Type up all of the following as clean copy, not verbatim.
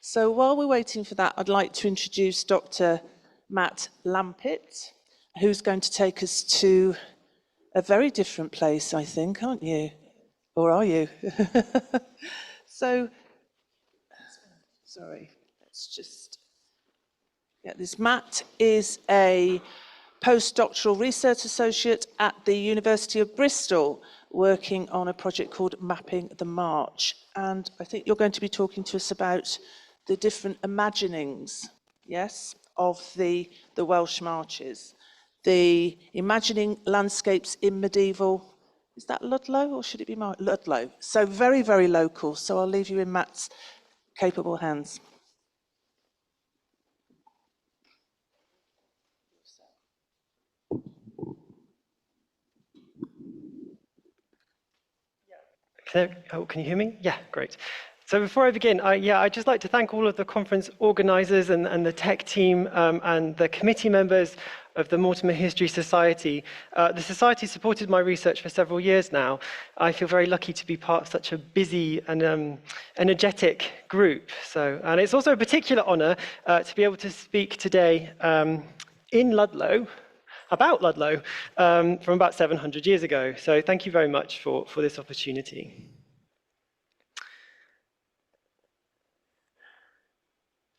So while we're waiting for that, I'd like to introduce Dr. Matt Lampitt, who's going to take us to a very different place, I think, aren't you? Or are you? So, sorry, let's just get this. Matt is a postdoctoral research associate at the University of Bristol, working on a project called Mapping the March. And I think you're going to be talking to us about the different imaginings, yes, of the Welsh Marches. The imagining landscapes in medieval, is that Ludlow or should it be Ludlow? So very, very local. So I'll leave you in Matt's capable hands. Can you hear me? Yeah, great. So before I begin, I'd just like to thank all of the conference organisers and the tech team and the committee members of the Mortimer History Society. The Society supported my research for several years now. I feel very lucky to be part of such a busy and energetic group. And it's also a particular honour to be able to speak today in Ludlow, about Ludlow, from about 700 years ago. So thank you very much for this opportunity.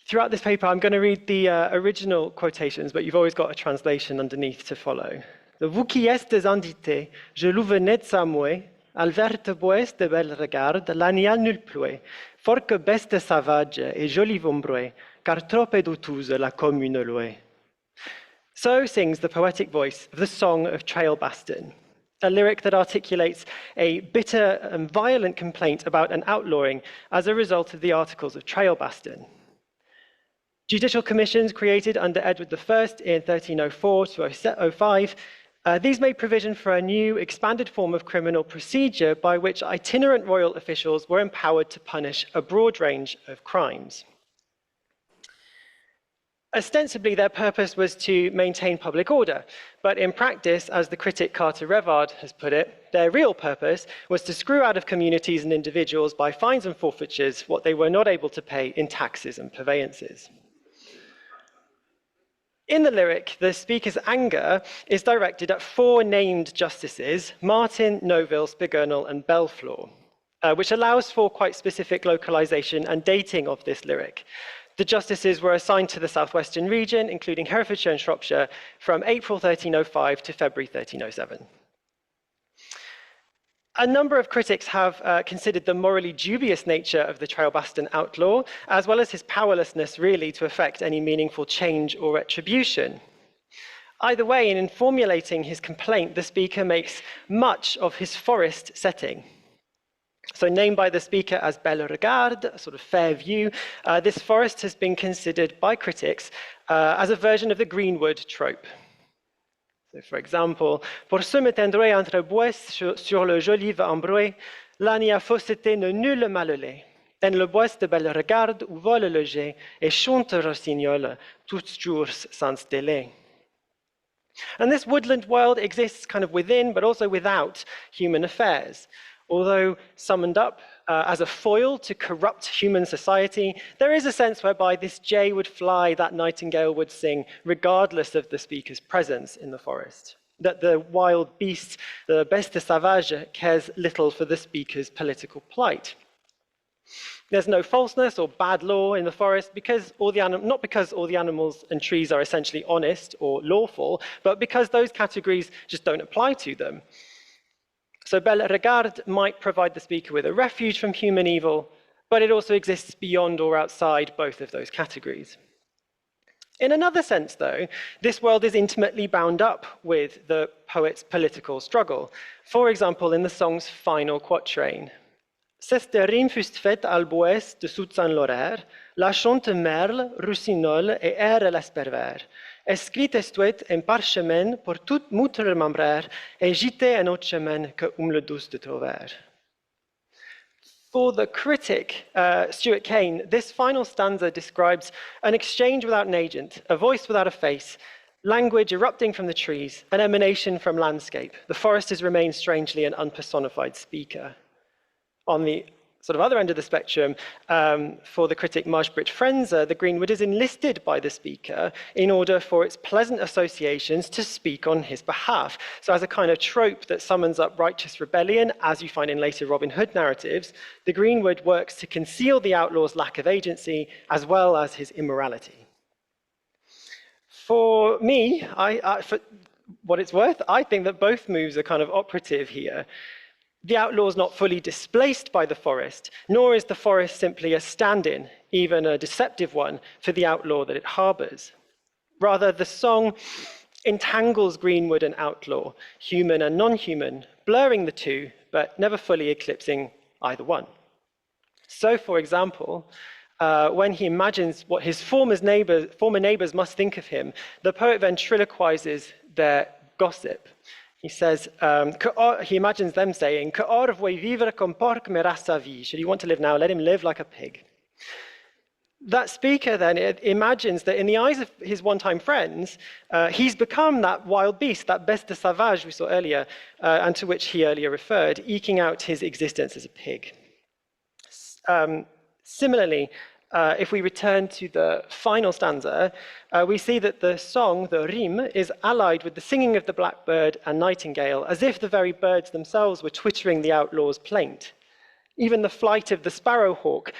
Throughout this paper, I'm going to read the original quotations, but you've always got a translation underneath to follow. The vous qui estes andité, je vous venez samoué, alverte boes de bel regard, l'anial nul plué, for que beste savage et joli vombroué, car trop est douteuse la commune loué. So sings the poetic voice of the Song of Trailbaston, a lyric that articulates a bitter and violent complaint about an outlawing as a result of the Articles of Trailbaston. Judicial commissions created under Edward I in 1304 to 05, these made provision for a new expanded form of criminal procedure by which itinerant royal officials were empowered to punish a broad range of crimes. Ostensibly, their purpose was to maintain public order, but in practice, as the critic Carter Revard has put it, their real purpose was to screw out of communities and individuals by fines and forfeitures what they were not able to pay in taxes and purveyances. In the lyric, the speaker's anger is directed at four named justices, Martin, Noville, Spigurnal, and Belflor, which allows for quite specific localization and dating of this lyric. The justices were assigned to the southwestern region, including Herefordshire and Shropshire, from April 1305 to February 1307. A number of critics have considered the morally dubious nature of the Trailbaston outlaw, as well as his powerlessness really to effect any meaningful change or retribution. Either way, in formulating his complaint, the speaker makes much of his forest setting. So named by the speaker as Bel Regard, a sort of fair view, this forest has been considered by critics as a version of the greenwood trope. So, for example, pour se m'étendre entre bois sur le joli embroué, là n'y a fausseté ne nul malolé. En le bois de belle regarde où vole le jet, et chante rossignol, tous jours sans délai. And this woodland world exists kind of within, but also without human affairs. Although summoned up as a foil to corrupt human society, there is a sense whereby this jay would fly, that nightingale would sing, regardless of the speaker's presence in the forest. That the wild beast, the beste sauvage, cares little for the speaker's political plight. There's no falseness or bad law in the forest because not because all the animals and trees are essentially honest or lawful, but because those categories just don't apply to them. So Bel Regard might provide the speaker with a refuge from human evil, but it also exists beyond or outside both of those categories. In another sense, though, this world is intimately bound up with the poet's political struggle. For example, in the song's final quatrain. Cette rime fust faite al boes de soutsan l'horaire, la chante merle, rossignol et air l'espervère. Escrite estuet en parchemin pour tout moutre membrer, et gite en autre chemin que le douce de trover. For the critic, Stuart Kane, this final stanza describes an exchange without an agent, a voice without a face, language erupting from the trees, an emanation from landscape. The forest has remained strangely an unpersonified speaker. On the sort of other end of the spectrum, for the critic Marshbridge Frenzer, the greenwood is enlisted by the speaker in order for its pleasant associations to speak on his behalf. So as a kind of trope that summons up righteous rebellion, as you find in later Robin Hood narratives, the greenwood works to conceal the outlaw's lack of agency as well as his immorality. For me, for what it's worth, I think that both moves are kind of operative here. The outlaw is not fully displaced by the forest, nor is the forest simply a stand-in, even a deceptive one, for the outlaw that it harbors. Rather, the song entangles greenwood and outlaw, human and non-human, blurring the two, but never fully eclipsing either one. So, for example, when he imagines what his former neighbors must think of him, the poet ventriloquizes their gossip. He says, he imagines them saying, "Que or voi vivre comme porc me rasta vie." Should he want to live now, let him live like a pig. That speaker then imagines that in the eyes of his one-time friends, he's become that wild beast, that bête de sauvage we saw earlier, and to which he earlier referred, eking out his existence as a pig. Similarly, if we return to the final stanza, we see that the song, the rime, is allied with the singing of the blackbird and nightingale, as if the very birds themselves were twittering the outlaw's plaint. Even the flight of the sparrowhawk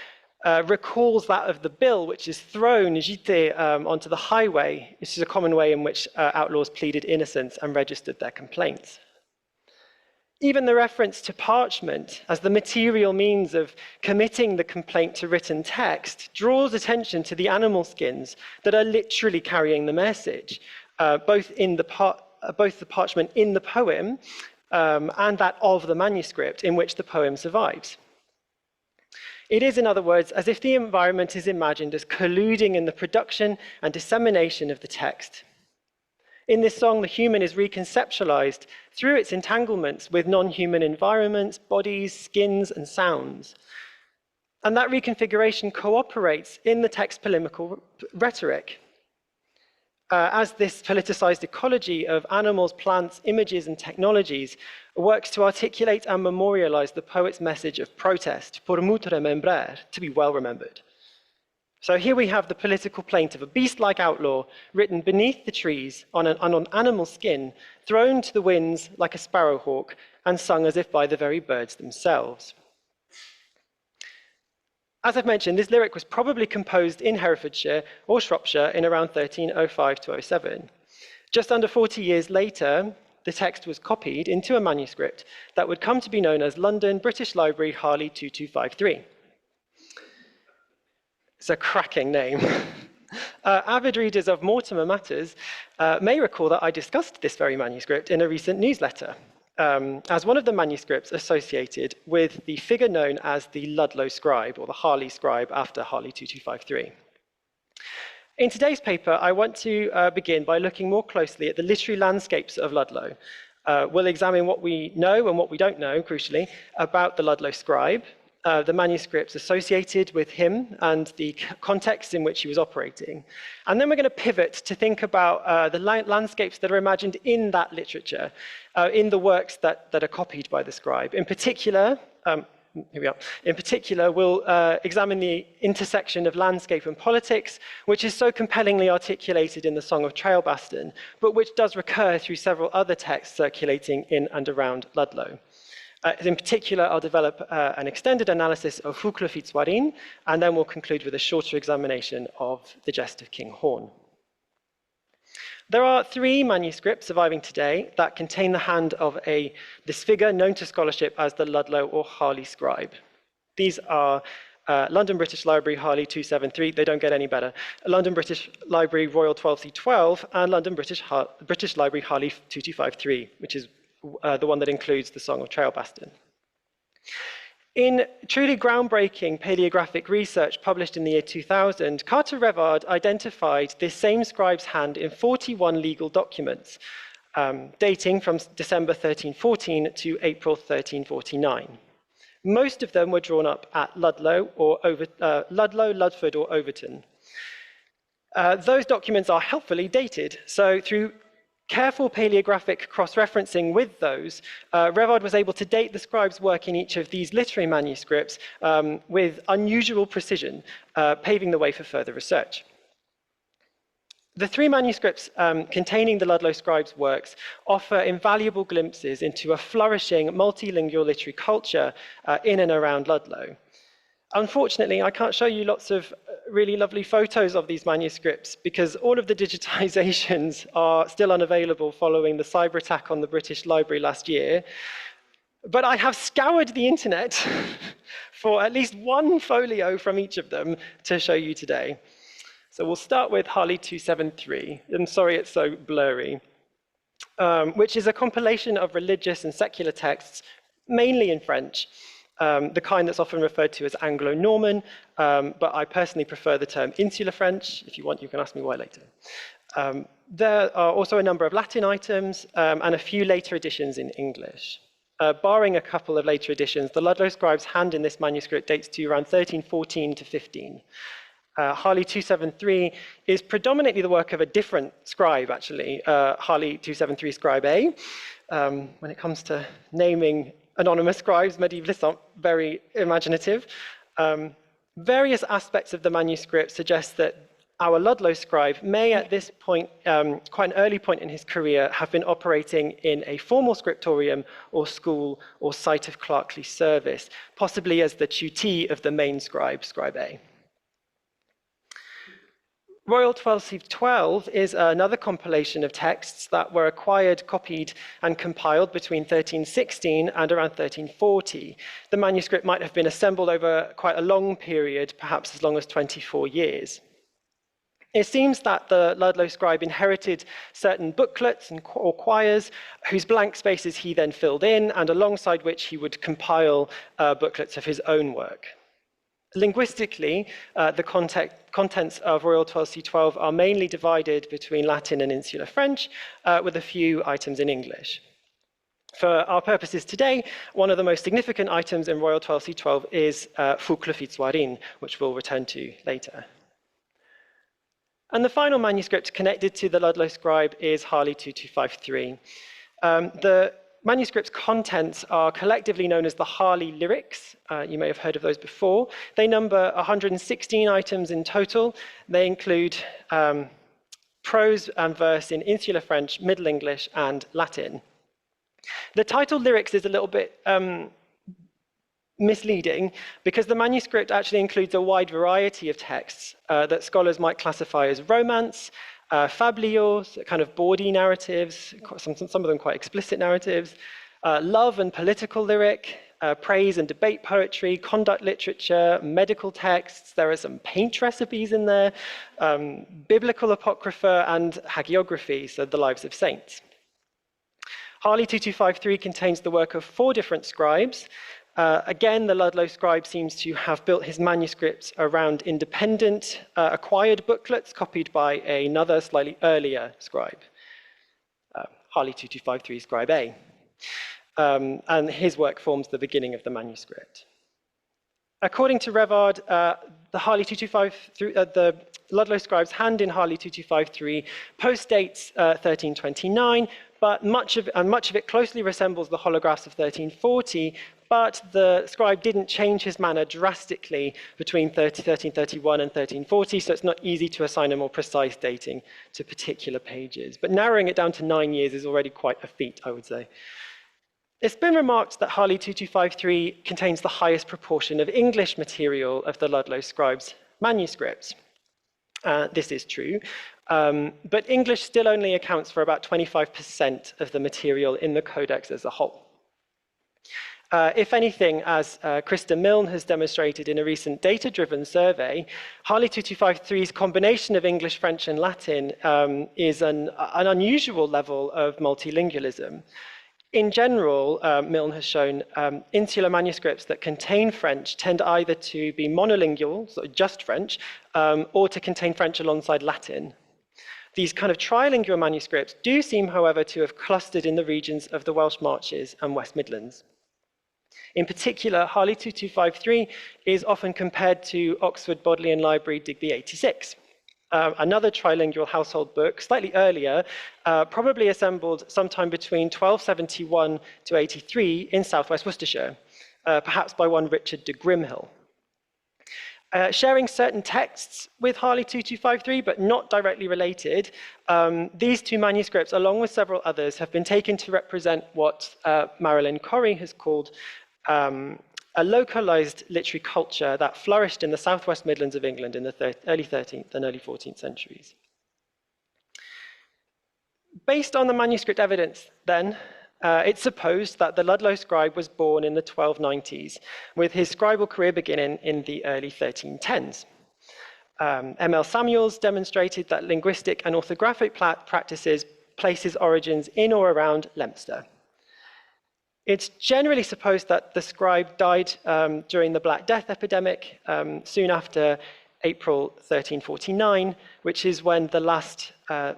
recalls that of the bill, which is thrown, gite, onto the highway. This is a common way in which outlaws pleaded innocence and registered their complaints. Even the reference to parchment as the material means of committing the complaint to written text draws attention to the animal skins that are literally carrying the message, both the parchment in the poem and that of the manuscript in which the poem survives. It is, in other words, as if the environment is imagined as colluding in the production and dissemination of the text. In this song, the human is reconceptualized through its entanglements with non-human environments, bodies, skins, and sounds. And that reconfiguration cooperates in the text polemical rhetoric. As this politicized ecology of animals, plants, images, and technologies works to articulate and memorialize the poet's message of protest, por muito remembrar, to be well remembered. So here we have the political plaint of a beast-like outlaw written beneath the trees on an animal skin, thrown to the winds like a sparrowhawk, and sung as if by the very birds themselves. As I've mentioned, this lyric was probably composed in Herefordshire or Shropshire in around 1305 to 07. Just under 40 years later, the text was copied into a manuscript that would come to be known as London, British Library, Harley 2253. It's a cracking name. Avid readers of Mortimer Matters may recall that I discussed this very manuscript in a recent newsletter as one of the manuscripts associated with the figure known as the Ludlow scribe, or the Harley scribe after Harley 2253. In today's paper, I want to begin by looking more closely at the literary landscapes of Ludlow. We'll examine what we know and what we don't know, crucially, about the Ludlow scribe, the manuscripts associated with him and the context in which he was operating. And then we're going to pivot to think about the landscapes that are imagined in that literature, in the works that are copied by the scribe. In particular, here we are. In particular, we'll examine the intersection of landscape and politics, which is so compellingly articulated in the Song of Trailbaston, but which does recur through several other texts circulating in and around Ludlow. In particular, I'll develop an extended analysis of Fouke le Fitz Waryn, and then we'll conclude with a shorter examination of the Jest of Kyng Horn. There are 3 manuscripts surviving today that contain the hand of this figure known to scholarship as the Ludlow or Harley scribe. These are London British Library, Harley 273, they don't get any better, London British Library, Royal 12C12, and London British Library, Harley 2253, which is the one that includes the Song of Trailbaston. In truly groundbreaking paleographic research published in the year 2000, Carter Revard identified this same scribe's hand in 41 legal documents, dating from December 1314 to April 1349. Most of them were drawn up at Ludlow, Ludford, or Overton. Those documents are helpfully dated, so through careful paleographic cross-referencing with those, Revard was able to date the scribe's work in each of these literary manuscripts with unusual precision, paving the way for further research. The three manuscripts containing the Ludlow scribe's works offer invaluable glimpses into a flourishing multilingual literary culture in and around Ludlow. Unfortunately, I can't show you lots of really lovely photos of these manuscripts because all of the digitizations are still unavailable following the cyber attack on the British Library last year. But I have scoured the internet for at least one folio from each of them to show you today. So we'll start with Harley 273. I'm sorry it's so blurry, which is a compilation of religious and secular texts, mainly in French, the kind that's often referred to as Anglo-Norman, but I personally prefer the term Insular French. If you want, you can ask me why later. There are also a number of Latin items and a few later editions in English. Barring a couple of later editions, the Ludlow scribe's hand in this manuscript dates to around 1314 to 15. Harley 273 is predominantly the work of a different scribe, actually, Harley 273 scribe A. When it comes to naming anonymous scribes, medievalists aren't very imaginative. Various aspects of the manuscript suggest that our Ludlow scribe may, at this point, quite an early point in his career, have been operating in a formal scriptorium or school or site of clerkly service, possibly as the tutee of the main scribe, scribe A. Royal 12C12 is another compilation of texts that were acquired, copied, and compiled between 1316 and around 1340. The manuscript might have been assembled over quite a long period, perhaps as long as 24 years. It seems that the Ludlow scribe inherited certain booklets or quires whose blank spaces he then filled in, and alongside which he would compile booklets of his own work. Linguistically, the contents of Royal 12C12 are mainly divided between Latin and Insular French, with a few items in English. For our purposes today, one of the most significant items in Royal 12C12 is Fouke le Fitz Waryn, which we'll return to later. And the final manuscript connected to the Ludlow scribe is Harley 2253. The manuscript's contents are collectively known as the Harley lyrics. You may have heard of those before. They number 116 items in total. They include prose and verse in Insular French, Middle English, and Latin. The title lyrics is a little bit misleading because the manuscript actually includes a wide variety of texts that scholars might classify as romance, fabliaux, kind of bawdy narratives, some of them quite explicit narratives, love and political lyric, praise and debate poetry, conduct literature, medical texts. There are some paint recipes in there, biblical apocrypha, and hagiography, so the lives of saints. Harley 2253 contains the work of 4 different scribes. Again, the Ludlow scribe seems to have built his manuscripts around independent, acquired booklets copied by another slightly earlier scribe, Harley 2253 scribe A. And his work forms the beginning of the manuscript. According to Revard, the Ludlow scribe's hand in Harley 2253 postdates 1329, but much of it closely resembles the holographs of 1340, but the scribe didn't change his manner drastically between 1331 and 1340, so it's not easy to assign a more precise dating to particular pages. But narrowing it down to 9 years is already quite a feat, I would say. It's been remarked that Harley 2253 contains the highest proportion of English material of the Ludlow scribe's manuscripts. This is true, but English still only accounts for about 25% of the material in the codex as a whole. If anything, as Krista Milne has demonstrated in a recent data-driven survey, Harley 2253's combination of English, French, and Latin is an unusual level of multilingualism. In general, Milne has shown insular manuscripts that contain French tend either to be monolingual, so just French, or to contain French alongside Latin. These kind of trilingual manuscripts do seem, however, to have clustered in the regions of the Welsh Marches and West Midlands. In particular, Harley 2253 is often compared to Oxford Bodleian Library Digby 86. another trilingual household book, slightly earlier, probably assembled sometime between 1271 to 83 in southwest Worcestershire, perhaps by one Richard de Grimhill. Sharing certain texts with Harley 2253, but not directly related, these two manuscripts, along with several others, have been taken to represent what Marilyn Corrie has called a localized literary culture that flourished in the southwest Midlands of England in the early 13th and early 14th centuries. Based on the manuscript evidence, then, it's supposed that the Ludlow scribe was born in the 1290s, with his scribal career beginning in the early 1310s. M.L. Samuels demonstrated that linguistic and orthographic practices place his origins in or around Leinster. It's generally supposed that the scribe died during the Black Death epidemic, soon after April 1349, which is when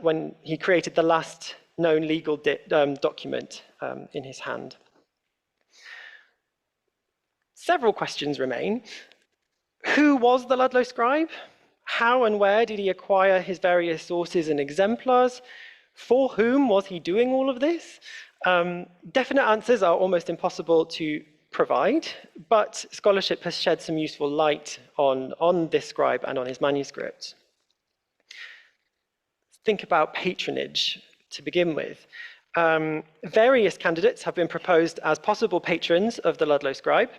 when he created the last known legal document in his hand. Several questions remain. Who was the Ludlow scribe? How and where did he acquire his various sources and exemplars? For whom was he doing all of this? Definite answers are almost impossible to provide, but scholarship has shed some useful light on this scribe and on his manuscript. Think about patronage to begin with. Various candidates have been proposed as possible patrons of the Ludlow scribe.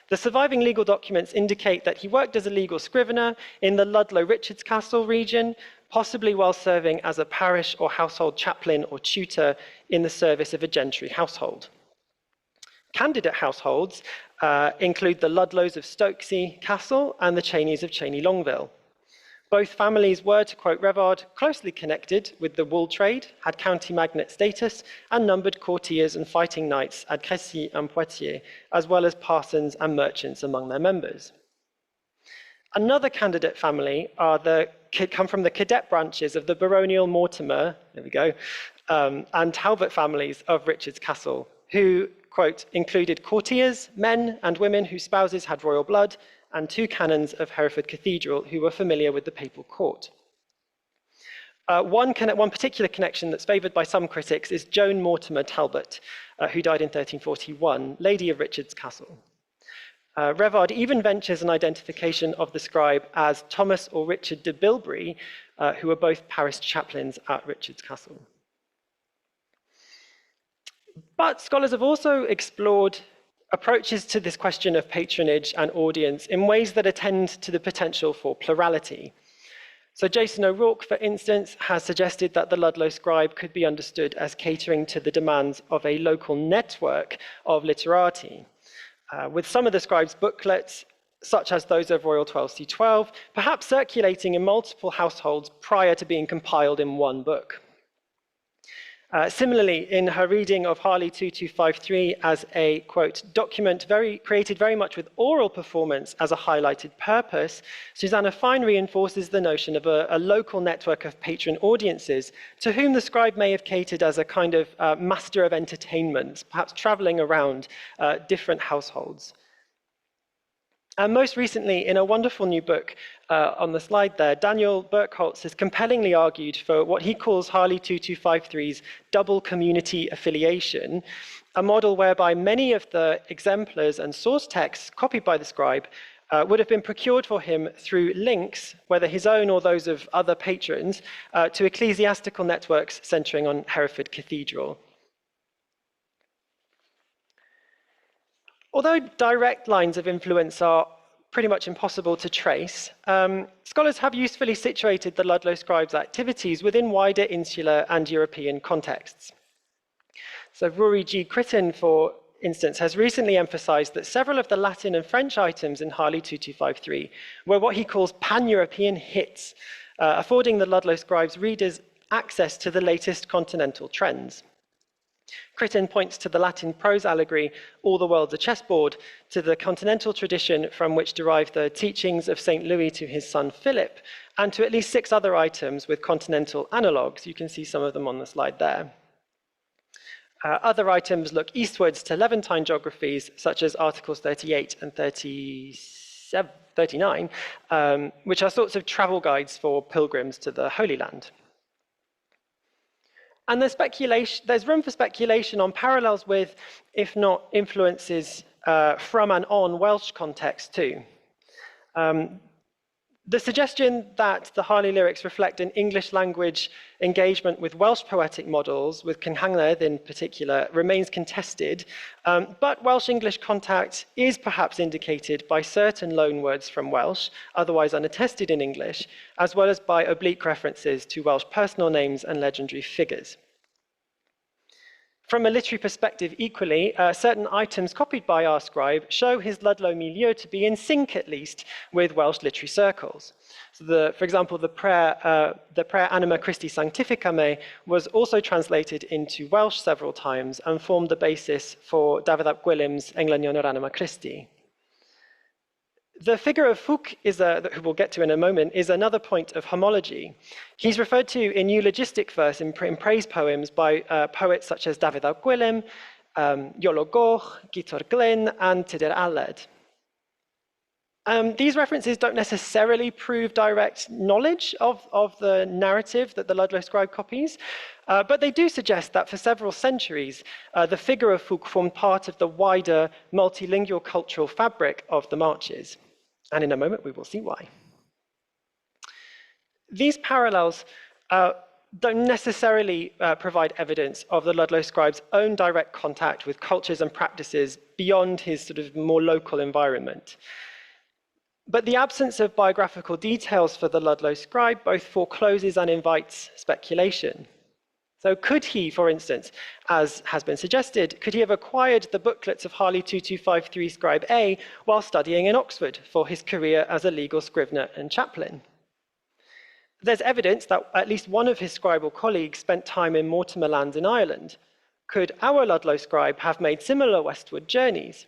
The surviving legal documents indicate that he worked as a legal scrivener in the Ludlow-Richards Castle region, possibly while serving as a parish or household chaplain or tutor in the service of a gentry household. Candidate households include the Ludlows of Stokesay Castle and the Cheneys of Cheney Longville. Both families were, to quote Revard, closely connected with the wool trade, had county magnate status, and numbered courtiers and fighting knights at Crécy and Poitiers, as well as parsons and merchants among their members. Another candidate family come from the cadet branches of the baronial Mortimer, there we go, and Talbot families of Richard's Castle, who, quote, included courtiers, men and women whose spouses had royal blood, and two canons of Hereford Cathedral who were familiar with the papal court. One particular connection that's favoured by some critics is Joan Mortimer Talbot, who died in 1341, Lady of Richard's Castle. Revard even ventures an identification of the scribe as Thomas or Richard de Bilberry, who were both parish chaplains at Richard's Castle. But scholars have also explored approaches to this question of patronage and audience in ways that attend to the potential for plurality. So Jason O'Rourke, for instance, has suggested that the Ludlow scribe could be understood as catering to the demands of a local network of literati, with some of the scribe's booklets, such as those of Royal 12C12, perhaps circulating in multiple households prior to being compiled in one book. Similarly, in her reading of Harley 2253 as a, quote, document created very much with oral performance as a highlighted purpose, Susanna Fine reinforces the notion of a local network of patron audiences to whom the scribe may have catered as a kind of master of entertainment, perhaps traveling around different households. And most recently, in a wonderful new book on the slide there, Daniel Burkholz has compellingly argued for what he calls Harley 2253's double community affiliation, a model whereby many of the exemplars and source texts copied by the scribe would have been procured for him through links, whether his own or those of other patrons, to ecclesiastical networks centering on Hereford Cathedral. Although direct lines of influence are pretty much impossible to trace, scholars have usefully situated the Ludlow scribe's activities within wider insular and European contexts. So Rory G. Critton, for instance, has recently emphasized that several of the Latin and French items in Harley 2253 were what he calls pan-European hits, affording the Ludlow scribe's readers access to the latest continental trends. Critton points to the Latin prose allegory, All the World's a Chessboard, to the continental tradition from which derived the teachings of St. Louis to his son Philip, and to at least 6 other items with continental analogues. You can see some of them on the slide there. Other items look eastwards to Levantine geographies, such as Articles 38 and 36, 39, which are sorts of travel guides for pilgrims to the Holy Land. And there's room for speculation on parallels with, if not influences from and on Welsh context too. The suggestion that the Harley lyrics reflect an English language engagement with Welsh poetic models, with Cynghangedd in particular, remains contested, but Welsh-English contact is perhaps indicated by certain loanwords from Welsh, otherwise unattested in English, as well as by oblique references to Welsh personal names and legendary figures. From a literary perspective equally, certain items copied by our scribe show his Ludlow milieu to be in sync, at least, with Welsh literary circles. So for example, the prayer Anima Christi Sanctifica Me was also translated into Welsh several times and formed the basis for Dafydd ap Gwilym's Englynion yr Anima Christi. The figure of Fouke, who we'll get to in a moment, is another point of homology. He's referred to in eulogistic verse in praise poems by poets such as Dafydd ap Gwilym, Iolo Goch, Gitor Glyn, and Tudur Aled. These references don't necessarily prove direct knowledge of the narrative that the Ludlow scribe copies, but they do suggest that for several centuries, the figure of Fouke formed part of the wider multilingual cultural fabric of the Marches. And in a moment, we will see why. These parallels don't necessarily provide evidence of the Ludlow scribe's own direct contact with cultures and practices beyond his sort of more local environment. But the absence of biographical details for the Ludlow scribe both forecloses and invites speculation. So could he, for instance, as has been suggested, could he have acquired the booklets of Harley 2253 Scribe A while studying in Oxford for his career as a legal scrivener and chaplain? There's evidence that at least one of his scribal colleagues spent time in Mortimer Land in Ireland. Could our Ludlow scribe have made similar westward journeys?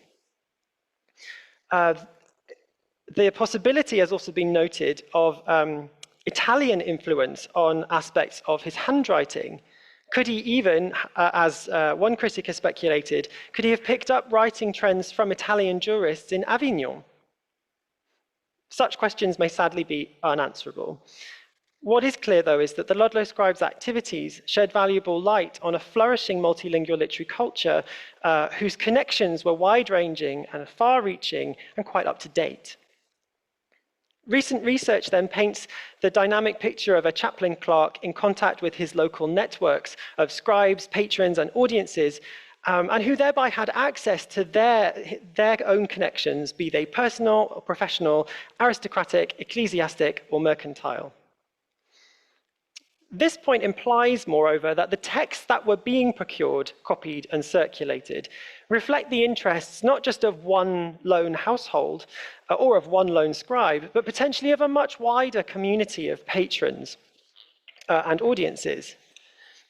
The possibility has also been noted of Italian influence on aspects of his handwriting. Could he even, as one critic has speculated, could he have picked up writing trends from Italian jurists in Avignon? Such questions may sadly be unanswerable. What is clear, though, is that the Ludlow scribe's activities shed valuable light on a flourishing multilingual literary culture whose connections were wide-ranging and far-reaching and quite up-to-date. Recent research then paints the dynamic picture of a chaplain clerk in contact with his local networks of scribes, patrons, and audiences, and who thereby had access to their own connections, be they personal or professional, aristocratic, ecclesiastic, or mercantile. This point implies, moreover, that the texts that were being procured, copied, and circulated reflect the interests not just of one lone household or of one lone scribe, but potentially of a much wider community of patrons and audiences.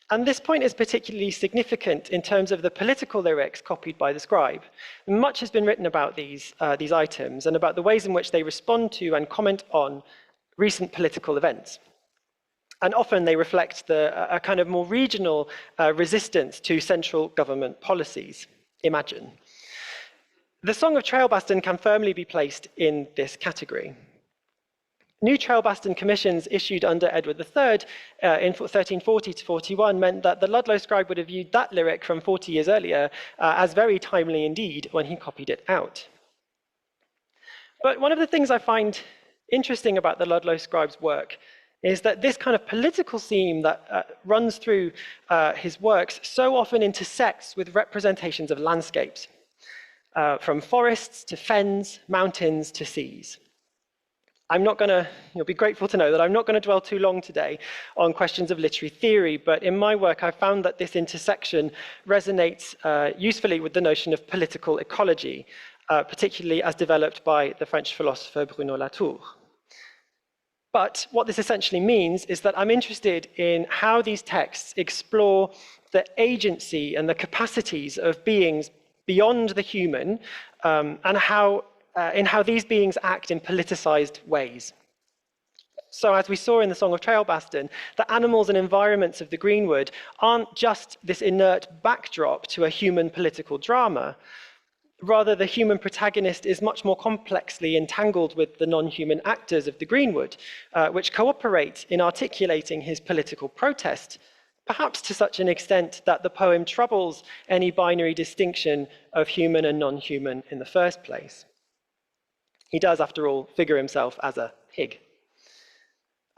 And this point is particularly significant in terms of the political lyrics copied by the scribe. Much has been written about these items and about the ways in which they respond to and comment on recent political events. And often they reflect a kind of more regional resistance to central government policies. Imagine. The Song of Trailbaston can firmly be placed in this category. New Trailbaston commissions issued under Edward III in 1340 to 41 meant that the Ludlow scribe would have viewed that lyric from 40 years earlier as very timely indeed when he copied it out. But one of the things I find interesting about the Ludlow scribe's work is that this kind of political theme that runs through his works so often intersects with representations of landscapes, from forests to fens, mountains to seas. You'll be grateful to know that I'm not going to dwell too long today on questions of literary theory, but in my work I found that this intersection resonates usefully with the notion of political ecology, particularly as developed by the French philosopher Bruno Latour. But what this essentially means is that I'm interested in how these texts explore the agency and the capacities of beings beyond the human, and how these beings act in politicized ways. So as we saw in the Song of Trailbaston, the animals and environments of the greenwood aren't just this inert backdrop to a human political drama. Rather, the human protagonist is much more complexly entangled with the non-human actors of the greenwood, which cooperate in articulating his political protest, perhaps to such an extent that the poem troubles any binary distinction of human and non-human in the first place. He does, after all, figure himself as a pig.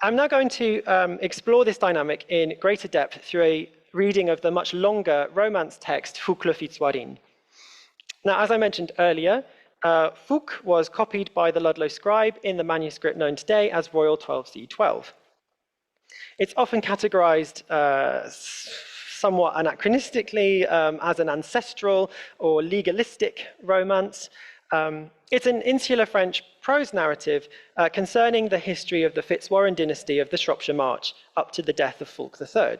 I'm now going to explore this dynamic in greater depth through a reading of the much longer Romance text, Fouke le Fitz Waryn. Now, as I mentioned earlier, Fouke was copied by the Ludlow scribe in the manuscript known today as Royal 12c12. It's often categorized somewhat anachronistically as an ancestral or legalistic romance. It's an insular French prose narrative concerning the history of the Fitz Waryn dynasty of the Shropshire March up to the death of Fouke III.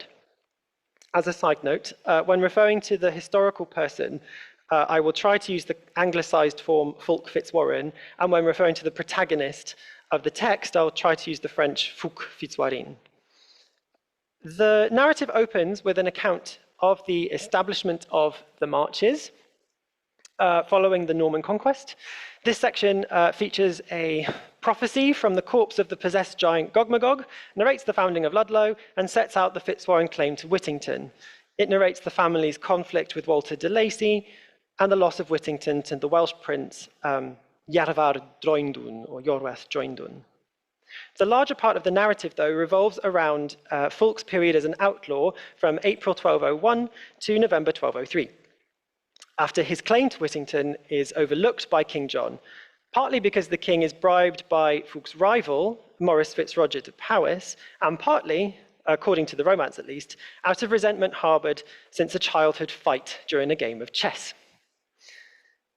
As a side note, when referring to the historical person, I will try to use the anglicised form Fouke Fitz Waryn, and when referring to the protagonist of the text, I'll try to use the French Fouke Fitz Waryn. The narrative opens with an account of the establishment of the Marches following the Norman conquest. This section features a prophecy from the corpse of the possessed giant Gog-Magog, narrates the founding of Ludlow, and sets out the Fitz Waryn claim to Whittington. It narrates the family's conflict with Walter de Lacy and the loss of Whittington to the Welsh prince Iarfar Droendwn, or Iorwerth Droendwn. The larger part of the narrative, though, revolves around Fouque's period as an outlaw from April 1201 to November 1203, after his claim to Whittington is overlooked by King John, partly because the king is bribed by Fouque's rival, Maurice Fitzroger de Powys, and partly, according to the romance at least, out of resentment harboured since a childhood fight during a game of chess.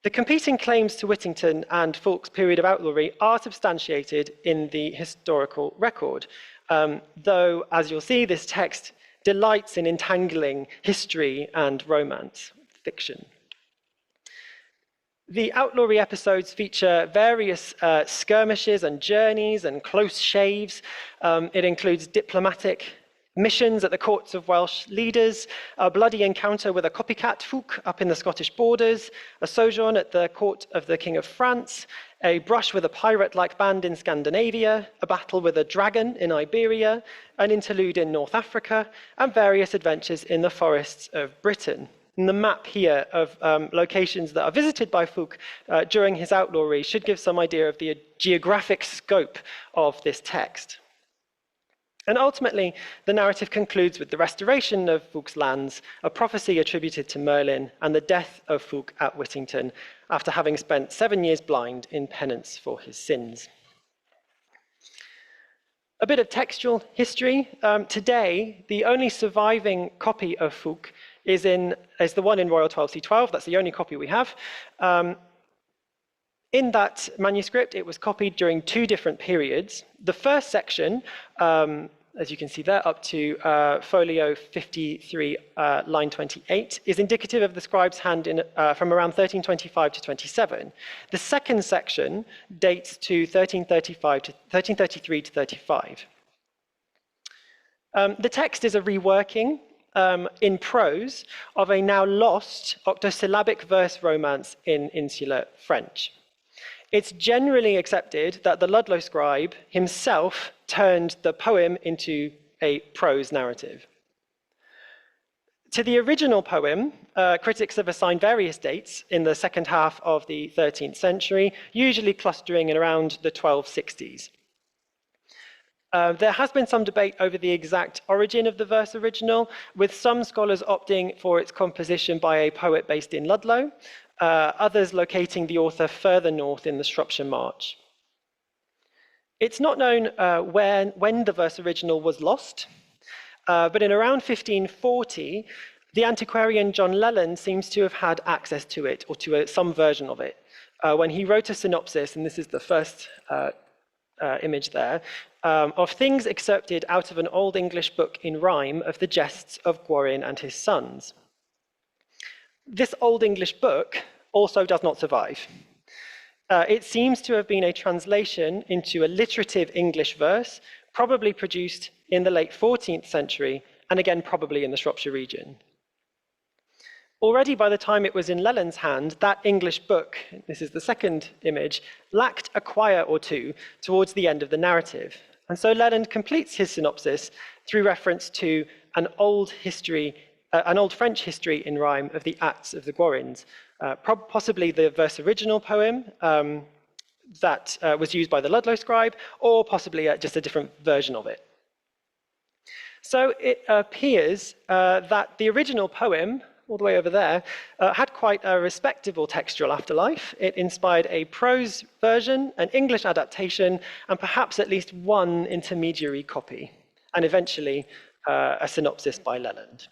The competing claims to Whittington and Fouque's period of outlawry are substantiated in the historical record, though, as you'll see, this text delights in entangling history and romance, fiction. The outlawry episodes feature various skirmishes and journeys and close shaves. It includes diplomatic missions at the courts of Welsh leaders, a bloody encounter with a copycat Fouque up in the Scottish borders, a sojourn at the court of the King of France, a brush with a pirate-like band in Scandinavia, a battle with a dragon in Iberia, an interlude in North Africa, and various adventures in the forests of Britain. And the map here of locations that are visited by Fouque during his outlawry should give some idea of the geographic scope of this text. And ultimately, the narrative concludes with the restoration of Fouque's lands, a prophecy attributed to Merlin, and the death of Fouque at Whittington, after having spent 7 years blind in penance for his sins. A bit of textual history. Today, the only surviving copy of Fouque is the one in Royal 12c12. That's the only copy we have. In that manuscript, it was copied during 2 different periods. The first section, as you can see there, up to folio 53, line 28, is indicative of the scribe's hand from around 1325 to 27. The second section dates to 1333 to 35. The text is a reworking in prose of a now lost octosyllabic verse romance in insular French. It's generally accepted that the Ludlow scribe himself turned the poem into a prose narrative. To the original poem, critics have assigned various dates in the second half of the 13th century, usually clustering in around the 1260s. There has been some debate over the exact origin of the verse original, with some scholars opting for its composition by a poet based in Ludlow, others locating the author further north in the Shropshire March. It's not known when the verse original was lost, but in around 1540, the antiquarian John Leland seems to have had access to it, or to some version of it, when he wrote a synopsis, and this is the first image there, of things excerpted out of an Old English book in rhyme of the jests of Waryn and his sons. This Old English book also does not survive. It seems to have been a translation into a literative English verse, probably produced in the late 14th century, and again probably in the Shropshire region. Already by the time it was in Leland's hand, that English book, this is the second image, lacked a quire or two towards the end of the narrative. And so Leland completes his synopsis through reference to an old French history in rhyme of the Acts of the Warryns, possibly the verse original poem that was used by the Ludlow scribe, or possibly just a different version of it. So it appears that the original poem, all the way over there, had quite a respectable textual afterlife. It inspired a prose version, an English adaptation, and perhaps at least one intermediary copy, and eventually a synopsis by Leland.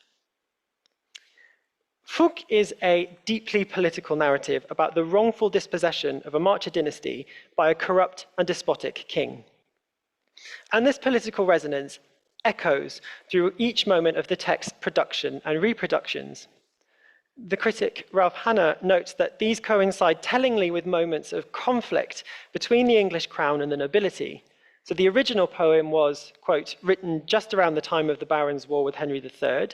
Fouke is a deeply political narrative about the wrongful dispossession of a Marcher dynasty by a corrupt and despotic king. And this political resonance echoes through each moment of the text's production and reproductions. The critic Ralph Hanna notes that these coincide tellingly with moments of conflict between the English crown and the nobility. So the original poem was, quote, written just around the time of the Barons' War with Henry III.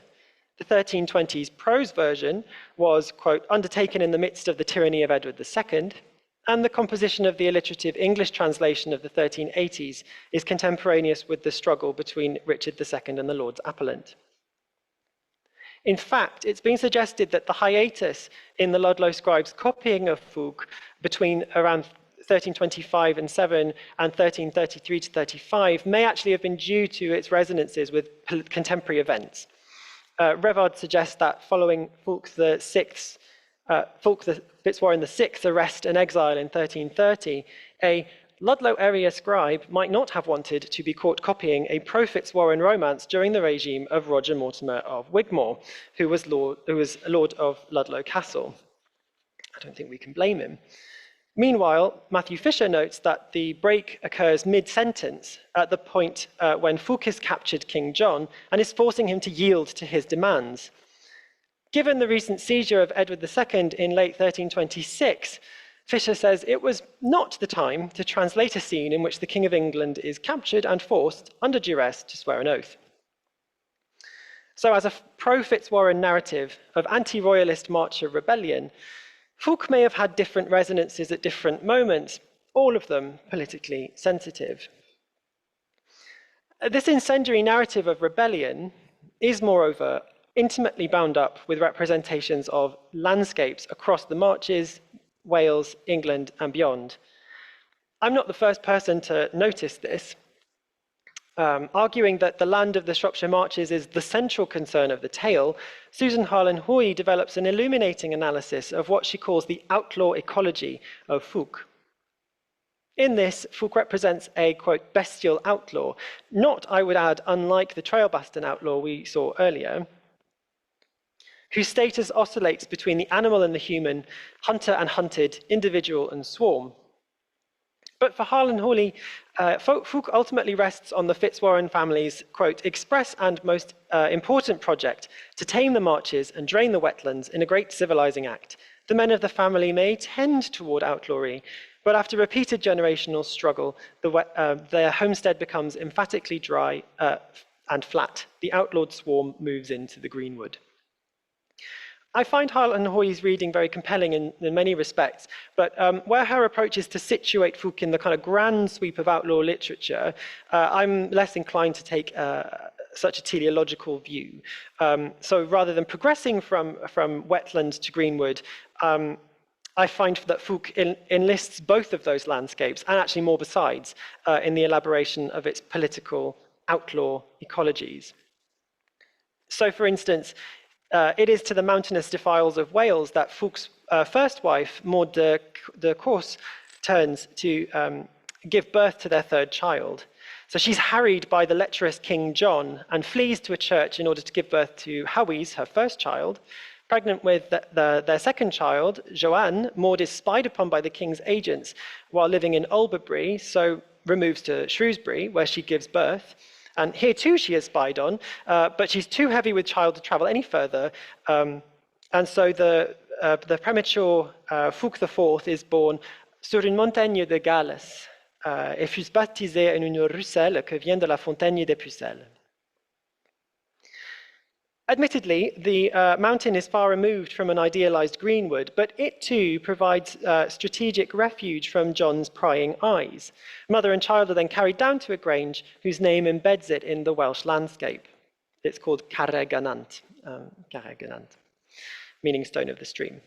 The 1320s prose version was, quote, undertaken in the midst of the tyranny of Edward II. And the composition of the alliterative English translation of the 1380s is contemporaneous with the struggle between Richard II and the Lords Appellant. In fact, it's been suggested that the hiatus in the Ludlow scribe's copying of Fouke between around 1325 and 7 and 1333 to 35 may actually have been due to its resonances with contemporary events. Revard suggests that following Fouke the Fitz Waryn VI's arrest and exile in 1330, a Ludlow area scribe might not have wanted to be caught copying a pro-Fitz Waryn romance during the regime of Roger Mortimer of Wigmore, who was Lord of Ludlow Castle. I don't think we can blame him. Meanwhile, Matthew Fisher notes that the break occurs mid-sentence at the point when Fouke has captured King John and is forcing him to yield to his demands. Given the recent seizure of Edward II in late 1326, Fisher says it was not the time to translate a scene in which the King of England is captured and forced, under duress, to swear an oath. So as a pro-Fitz Waryn narrative of anti-royalist Marcher rebellion, Fouke may have had different resonances at different moments, all of them politically sensitive. This incendiary narrative of rebellion is, moreover, intimately bound up with representations of landscapes across the Marches, Wales, England, and beyond. I'm not the first person to notice this. Arguing that the land of the Shropshire Marches is the central concern of the tale, Susan Harlan-Hoy develops an illuminating analysis of what she calls the outlaw ecology of Fouke. In this, Fouke represents a, quote, bestial outlaw, not, I would add, unlike the Trailbaston outlaw we saw earlier, whose status oscillates between the animal and the human, hunter and hunted, individual and swarm. But for Harlan-Hoy, Fouke ultimately rests on the Fitz Waryn family's, quote, express and most important project to tame the marches and drain the wetlands in a great civilizing act. The men of the family may tend toward outlawry, but after repeated generational struggle, their homestead becomes emphatically dry and flat. The outlawed swarm moves into the greenwood. I find Harlan-Hoy's reading very compelling in many respects, but where her approach is to situate Fouke in the kind of grand sweep of outlaw literature, I'm less inclined to take such a teleological view. So rather than progressing from wetland to greenwood, I find that Fouke enlists both of those landscapes, and actually more besides, in the elaboration of its political outlaw ecologies. So for instance, it is to the mountainous defiles of Wales that Fouque's first wife, Maud de Course, turns to give birth to their third child. So she's harried by the lecherous King John and flees to a church in order to give birth to Hawise, her first child. Pregnant with their second child, Joanne, Maud is spied upon by the king's agents while living in Ulberbury, so removes to Shrewsbury, where she gives birth. And here too she is spied on, but she's too heavy with child to travel any further. And so the premature Fouque IV is born sur une montagne de Galles, et fut baptisé en une ruisselle que vient de la fontaine des Pucelles. Admittedly, the mountain is far removed from an idealized greenwood, but it too provides strategic refuge from John's prying eyes. Mother and child are then carried down to a grange whose name embeds it in the Welsh landscape. It's called Carreganant, meaning stone of the stream.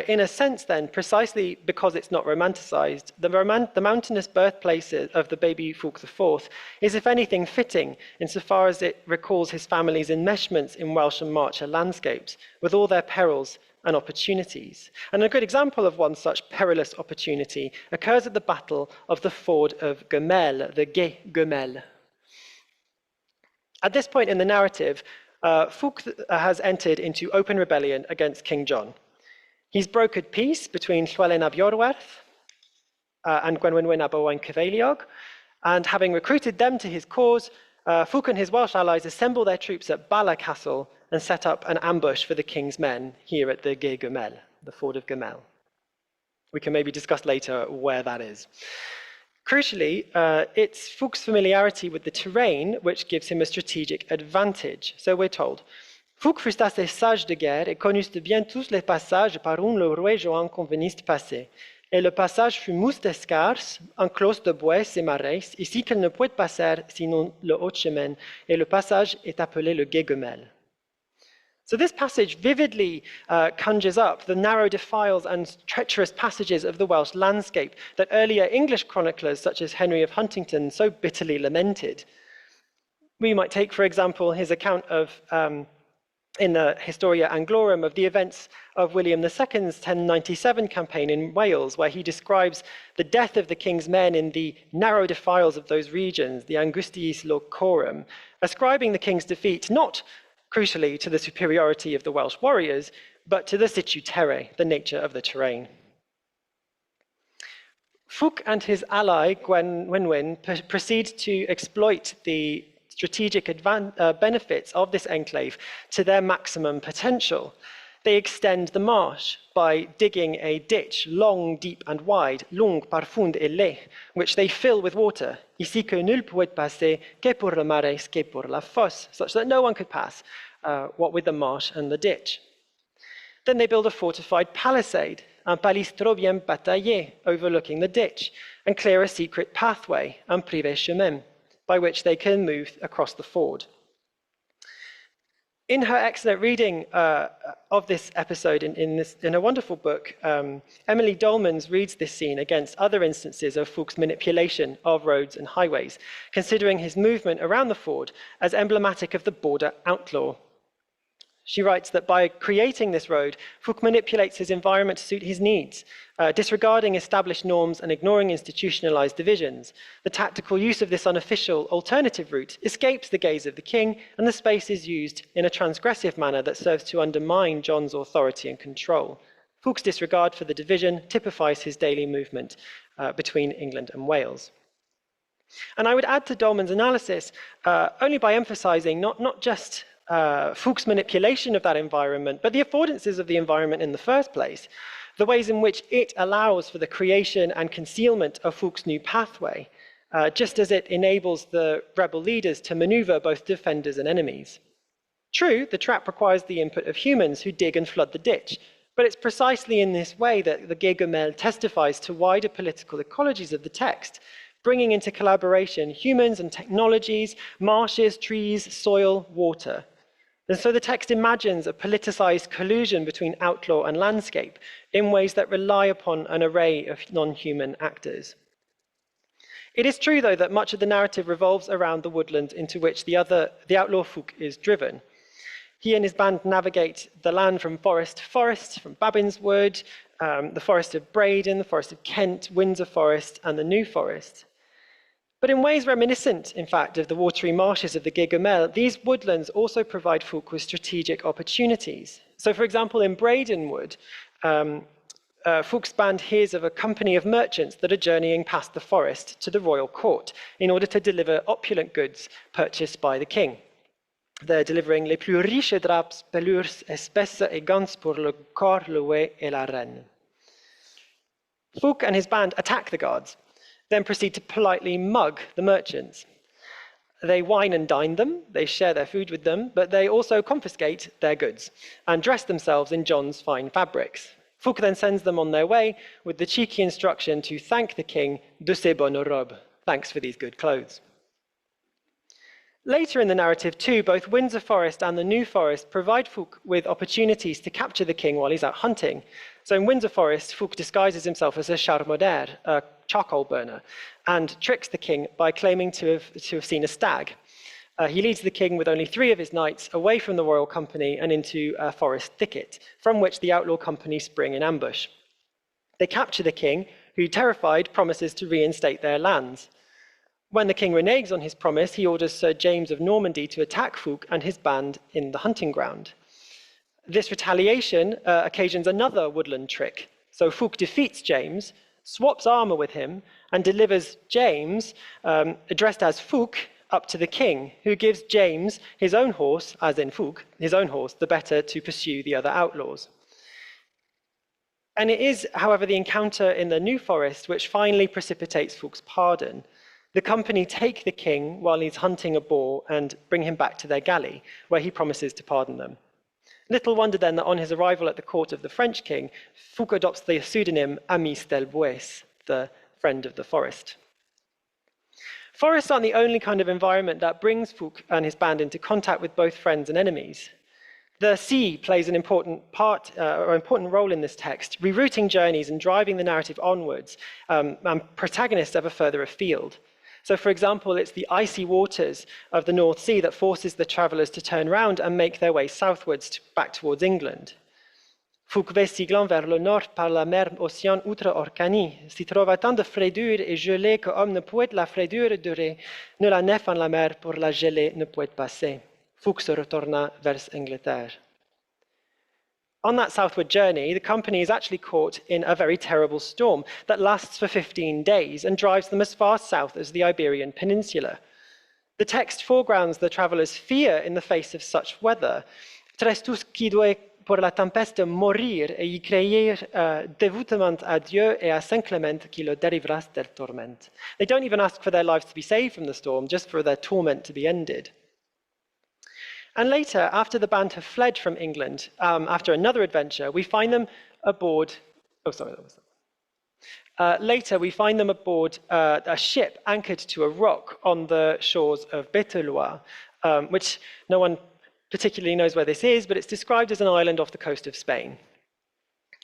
In a sense, then, precisely because it's not romanticized, the mountainous birthplace of the baby Fouke IV is, if anything, fitting insofar as it recalls his family's enmeshments in Welsh and Marcher landscapes, with all their perils and opportunities. And a good example of one such perilous opportunity occurs at the Battle of the Ford of Gymel, the Gue Gymel. At this point in the narrative, Fouke has entered into open rebellion against King John. He's brokered peace between Llywelyn ab Iorwerth and Gwenwyn ab Owain Cyfeiliog, and having recruited them to his cause, Fouke and his Welsh allies assemble their troops at Bala Castle and set up an ambush for the king's men here at the Gue Gymel, the Ford of Gymel. We can maybe discuss later where that is. Crucially, it's Fouque's familiarity with the terrain which gives him a strategic advantage. So we're told, Fouque fut assez sage de guerre et connuste bien tous les passages par où le roi Johan conveniste passer. Et le passage fut mousse d'escarres, enclos de bois et marais, ici qu'il ne pouvait passer sinon le haut chemin, et le passage est appelé le Gue Gymel. So this passage vividly conjures up the narrow defiles and treacherous passages of the Welsh landscape that earlier English chroniclers, such as Henry of Huntingdon, so bitterly lamented. We might take, for example, his account of in the Historia Anglorum of the events of William II's 1097 campaign in Wales, where he describes the death of the king's men in the narrow defiles of those regions, the Angustiis Locorum, ascribing the king's defeat not, crucially, to the superiority of the Welsh warriors, but to the Situating, the nature of the terrain. Fouque and his ally, Gwenwyn, proceed to exploit the strategic benefits of this enclave to their maximum potential. They extend the marsh by digging a ditch, long, deep, and wide, long, profond et laid, which they fill with water, ici que nul pouvait passer, que pour le marais, que pour la fosse, such that no one could pass, what with the marsh and the ditch. Then they build a fortified palisade, un palistro bien bataillé, overlooking the ditch, and clear a secret pathway, un privé chemin, by which they can move across the ford. In her excellent reading of this episode in a wonderful book, Emily Dolmans reads this scene against other instances of Fouque's manipulation of roads and highways, considering his movement around the ford as emblematic of the border outlaw. She writes that by creating this road, Fouque manipulates his environment to suit his needs, disregarding established norms and ignoring institutionalized divisions. The tactical use of this unofficial alternative route escapes the gaze of the king, and the space is used in a transgressive manner that serves to undermine John's authority and control. Fouque's disregard for the division typifies his daily movement between England and Wales. And I would add to Dolman's analysis only by emphasizing not just Fouque's manipulation of that environment, but the affordances of the environment in the first place, the ways in which it allows for the creation and concealment of Fouque's new pathway, just as it enables the rebel leaders to maneuver both defenders and enemies. True, the trap requires the input of humans who dig and flood the ditch, but it's precisely in this way that the Gue Gymel testifies to wider political ecologies of the text, bringing into collaboration humans and technologies, marshes, trees, soil, water. And so the text imagines a politicized collusion between outlaw and landscape in ways that rely upon an array of non-human actors. It is true, though, that much of the narrative revolves around the woodland into which the outlaw Fouque is driven. He and his band navigate the land from forest to forest, from Babin's Wood, the forest of Breydon, the forest of Kent, Windsor Forest, and the New Forest. But in ways reminiscent, in fact, of the watery marshes of the Gue Gymel, these woodlands also provide Fouque with strategic opportunities. So, for example, in Breydon Wood, Fouque's band hears of a company of merchants that are journeying past the forest to the royal court in order to deliver opulent goods purchased by the king. They're delivering les plus riches draps, pelures, espèces et gants pour le corps, le wé et la reine. Fouque and his band attack the guards, then proceed to politely mug the merchants. They wine and dine them, they share their food with them, but they also confiscate their goods and dress themselves in John's fine fabrics. Fouke then sends them on their way with the cheeky instruction to thank the king de ces bonnes robes, thanks for these good clothes. Later in the narrative too, both Windsor Forest and the New Forest provide Fouke with opportunities to capture the king while he's out hunting. So in Windsor Forest, Fouke disguises himself as a charbonnier, a charcoal burner, and tricks the king by claiming to have seen a stag. He leads the king with only 3 of his knights away from the royal company and into a forest thicket, from which the outlaw company spring in ambush. They capture the king, who, terrified, promises to reinstate their lands. When the king reneges on his promise, he orders Sir James of Normandy to attack Fouke and his band in the hunting ground. This retaliation occasions another woodland trick. So Fouke defeats James, swaps armor with him, and delivers James, addressed as Fouke, up to the king, who gives James his own horse, as in Fouke, his own horse, the better to pursue the other outlaws. And it is, however, the encounter in the New Forest which finally precipitates Fouque's pardon. The company take the king while he's hunting a boar and bring him back to their galley, where he promises to pardon them. Little wonder then that on his arrival at the court of the French king, Fouque adopts the pseudonym Amis del Bois, the friend of the forest. Forests aren't the only kind of environment that brings Fouque and his band into contact with both friends and enemies. The sea plays an important role in this text, rerouting journeys and driving the narrative onwards, and protagonists ever further afield. So, for example, it's the icy waters of the North Sea that forces the travellers to turn round and make their way southwards back towards England. Fouque va siglant vers le nord par la mer océan outre Orcanie, s'y trouva tant de fraidure et gelée que homme ne pouvait la fraidure durer, ne la nef en la mer pour la gelée ne pouvait passer. Fouque se retourna vers Angleterre. On that southward journey, the company is actually caught in a very terrible storm that lasts for 15 days and drives them as far south as the Iberian Peninsula. The text foregrounds the travellers' fear in the face of such weather. Tres tous qui doit pour la tempête mourir et y créer dévoutement à Dieu et à Saint Clément qui le dérivera del torment. They don't even ask for their lives to be saved from the storm, just for their torment to be ended. And later, after the band have fled from England, after another adventure, we find them aboard. Later, we find them aboard a ship anchored to a rock on the shores of Beteloa, which no one particularly knows where this is, but it's described as an island off the coast of Spain.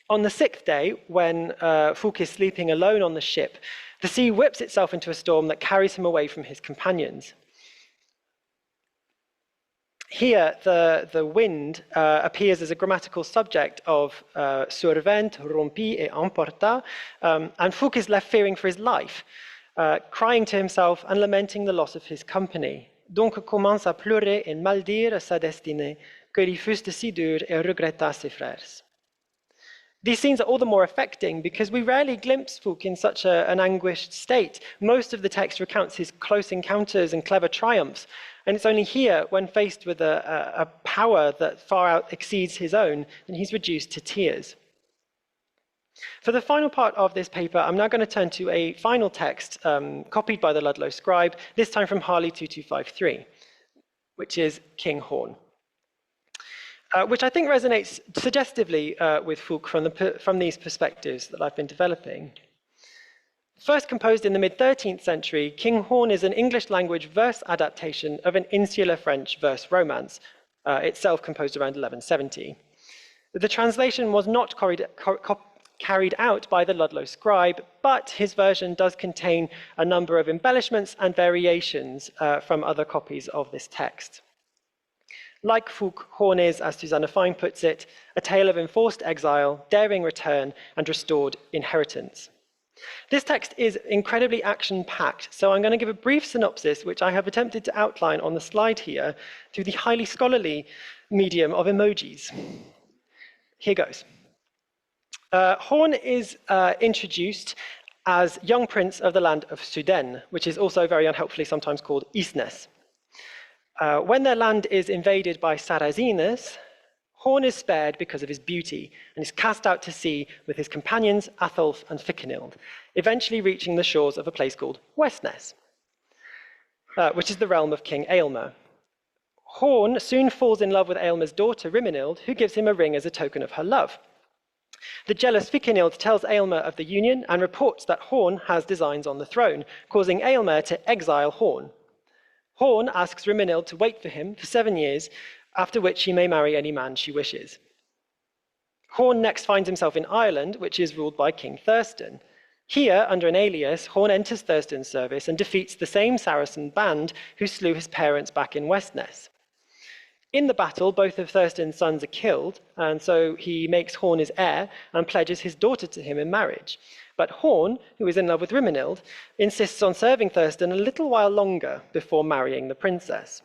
On the 6th day, when Fouque is sleeping alone on the ship, the sea whips itself into a storm that carries him away from his companions. Here, the wind appears as a grammatical subject of survint, rompi, et emporta, and Fouque is left fearing for his life, crying to himself and lamenting the loss of his company. Donc commence à pleurer et maldire sa destinée, que lui fuste si dur et regretta ses frères. These scenes are all the more affecting because we rarely glimpse Fouque in such an anguished state. Most of the text recounts his close encounters and clever triumphs, and it's only here, when faced with a power that far out exceeds his own, that he's reduced to tears. For the final part of this paper, I'm now going to turn to a final text copied by the Ludlow scribe, this time from Harley 2253, which is Kyng Horn, which I think resonates suggestively with Fouque from these perspectives that I've been developing. First composed in the mid-13th century, Kyng Horn is an English-language verse adaptation of an insular French verse romance, itself composed around 1170. The translation was not carried out by the Ludlow scribe, but his version does contain a number of embellishments and variations from other copies of this text. Like Fouque, Horn is, as Susanna Fine puts it, a tale of enforced exile, daring return, and restored inheritance. This text is incredibly action-packed, so I'm going to give a brief synopsis, which I have attempted to outline on the slide here through the highly scholarly medium of emojis. Here goes. Horn is introduced as young prince of the land of Sudan, which is also very unhelpfully sometimes called Isnes. When their land is invaded by Saracens, Horn is spared because of his beauty and is cast out to sea with his companions Atholf and Ficenild, eventually reaching the shores of a place called Westness. which is the realm of King Aylmer. Horn soon falls in love with Aylmer's daughter, Riminild, who gives him a ring as a token of her love. The jealous Fitz tells Aylmer of the union and reports that Horn has designs on the throne, causing Aylmer to exile Horn. Horn asks Riminild to wait for him for 7 years, after which she may marry any man she wishes. Horn next finds himself in Ireland, which is ruled by King Thurstan. Here, under an alias, Horn enters Thurstan's service and defeats the same Saracen band who slew his parents back in Westness. In the battle, both of Thurstan's sons are killed, and so he makes Horn his heir and pledges his daughter to him in marriage. But Horn, who is in love with Riminild, insists on serving Thurstan a little while longer before marrying the princess.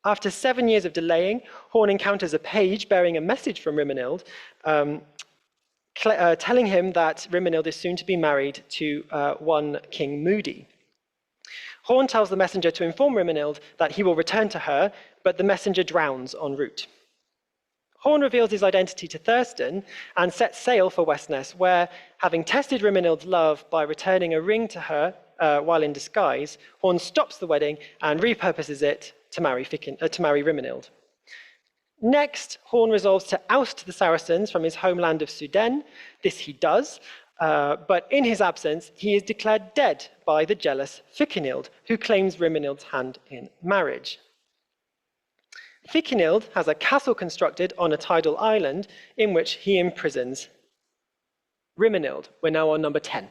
After 7 years of delaying, Horn encounters a page bearing a message from Riminild, telling him that Riminild is soon to be married to one King Moody. Horn tells the messenger to inform Riminild that he will return to her, but the messenger drowns en route. Horn reveals his identity to Thurstan and sets sail for Westness, where, having tested Riminild's love by returning a ring to her while in disguise, Horn stops the wedding and repurposes it to marry Riminild. Next, Horn resolves to oust the Saracens from his homeland of Sudan. This he does, but in his absence, he is declared dead by the jealous Fitz, who claims Riminild's hand in marriage. Fitz has a castle constructed on a tidal island in which he imprisons Riminild. We're now on number 10.